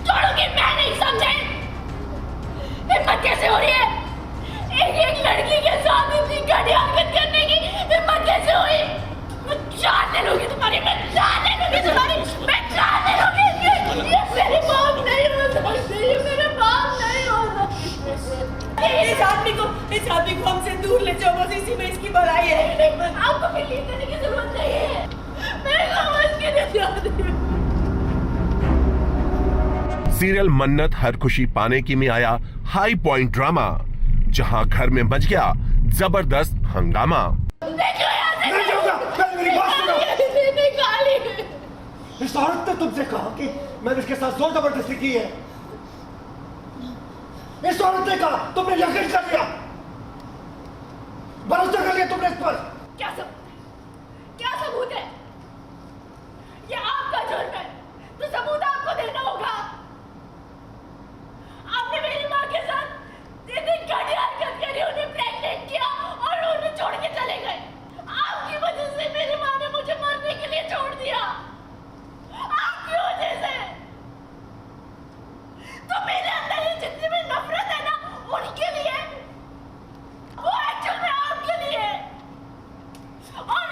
छोड़ोगे? मैं नहीं समझे। हिम्मत कैसे हो रही है एक लड़की के साथ इतनी घटिया हरकत करने की? हिम्मत कैसे हुई? मैं जान ले लूंगी तुम्हारी, मैं जान ले लूंगी तुम्हारी, मैं जान ले लूंगी। ये मेरे बाप नहीं हो सकते, ये मेरे बाप नहीं हो सकते। इस आदमी को हमसे दूर ले जाओ, बस इसी में इसकी भलाई है। आपको बिलीव करने की जरूरत नहीं है। मैं समझ के नहीं जानती। सीरियल मन्नत हर खुशी पाने की में आया हाई पॉइंट ड्रामा, जहां घर में मच गया जबरदस्त हंगामा। इस औरत ने तुमसे कहा कि मैंने इसके साथ जोर जबरदस्ती की है। इस औरत ने कहा, तुमने यकीन कर लिया, भरोसा कर लिया तुमने इस पर। क्या सबूत है? ये आपका जुर्म है, तो सबूत आपको देना होगा। आपने मेरी माँ के साथ इतनी घटिया हरकत करी, उन्हें प्रेग्नेंट किया और उन्हें छोड़ के चले गए। आपकी वजह से मेरी माँ ने मुझे मरने के लिए छोड़ दिया, आपकी वजह से। तो मेरे अंदर ये जितनी भी नफरत है ना, उनके लिए, वो एक्चुअल में आपके लिए। और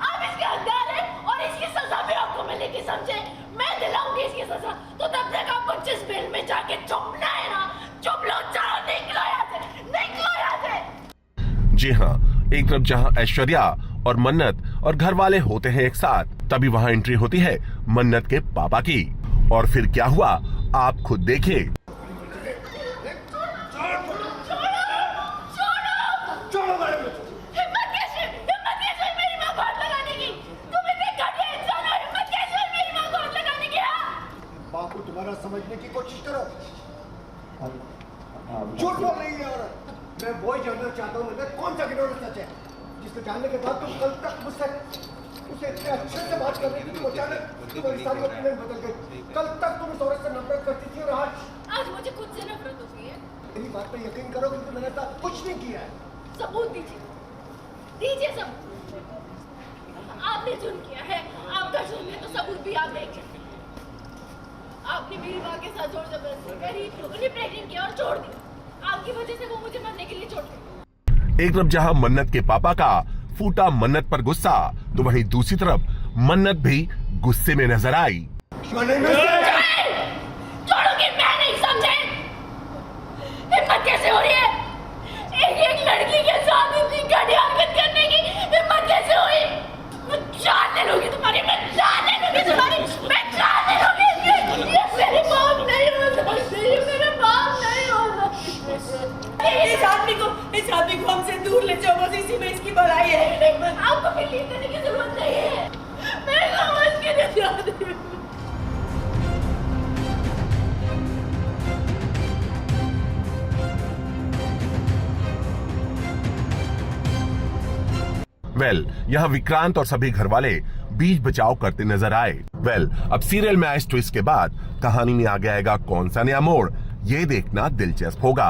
आप इसके हकदार हैं और इसकी सजा भी आपको मिलेगी, समझे? मैं दिलाऊंगी इसकी सजा। तो तब तक आपको जिस बिल में जाके चुपना है ना, चुप लो। चलो निकलो यहाँ से, निकलो यहाँ से। जी हाँ, एक तरफ जहां ऐश्वर्या और मन्नत और घर वाले होते हैं एक साथ, तभी वहां एंट्री होती है मन्नत के पापा की। और फिर क्या हुआ आप खुद देखिए। समझने की कोशिश करो। झूठ बोल रही है औरत। मैं वो ही जानना चाहता हूँ कौन सा गिरोह सच है, जिसको जानने के बाद तुम कल तक मुझसे उसे इतने अच्छे से बात कर रही थी, अचानक तुम्हारी सारी ओपिनियन बदल गई। कल तक तुम इस औरत से नफरत करती थी और आज मुझे खुद से नफरत हो गई है। मेरी बात पर यकीन करो क्योंकि मैंने ऐसा कुछ नहीं किया है। सबूत दीजिए सबूत। आपने जुर्म किया है, आपका जुर्म है, तो सबूत भी आप देखें। आपने मेरी माँ के साथ जोर जबरदस्ती करी, उन्हें प्रेग्नेंट किया और छोड़ दिया। आपकी वजह से वो मुझे मरने के लिए छोड़ गए। एक तरफ जहां मन्नत के पापा का फूटा मन्नत पर गुस्सा, तो वहीं दूसरी तरफ मन्नत भी गुस्से में नजर आई। छोड़ोगे? मैं नहीं समझे। हिम्मत कैसे हो रही है एक लड़की के साथ इतनी घटिया हरकत करने की? हिम्मत कैसे हुई? मैं जान ले लूंगी तुम्हारी, मैं जान ले लूंगी तुम्हारी, मैं जान ले लूंगी। ये मेरे बाप नहीं हो सकते, ये मेरे बाप नहीं हो सकते। इस आदमी को हमसे दूर ले जाओ, बस इसी में इसकी भलाई है। आपको बिलीव करने की जरूरत नहीं है। मैं समझ के नहीं जानती। यहाँ विक्रांत और सभी घर वाले बीच बचाव करते नजर आए। अब सीरियल में आए इस ट्विस्ट के बाद कहानी में आगे आएगा कौन सा नया मोड़, ये देखना दिलचस्प होगा।